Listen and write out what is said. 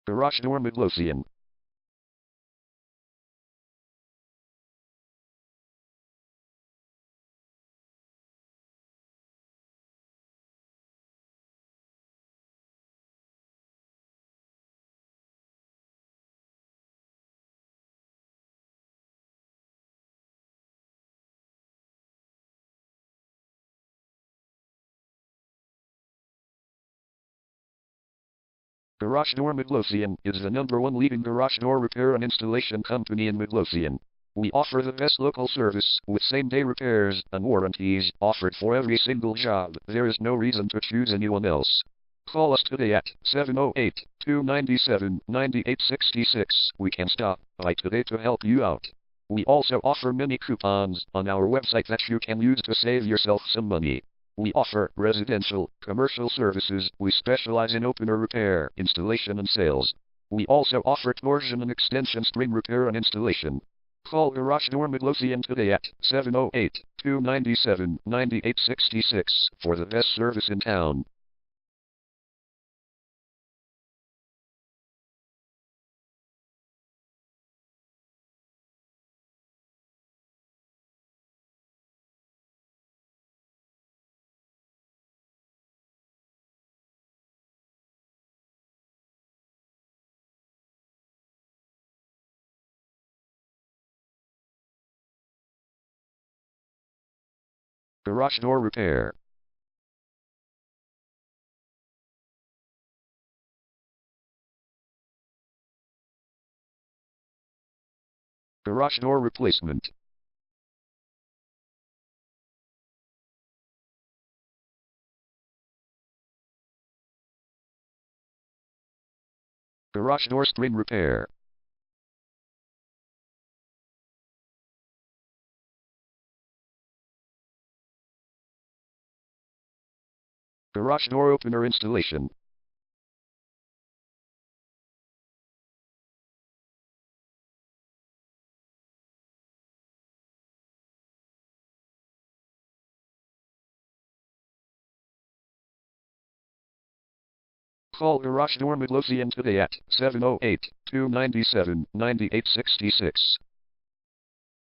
Garage door Midlothian. Garage Door Midlothian is the #1 leading garage door repair and installation company in Midlothian. We offer the best local service with same-day repairs and warranties offered for every single job. There is no reason to choose anyone else. Call us today at 708-297-9866. We can stop by today to help you out. We also offer many coupons on our website that you can use to save yourself some money. We offer residential, commercial services. We specialize in opener repair, installation and sales. We also offer torsion and extension string repair and installation. Call Garage Door Midlothian today at 708-297-9866 for the best service in town. Garage door repair. Garage door replacement. Garage door string repair. Garage door opener installation. Call Garage Door Midlothian today at 708-297-9866.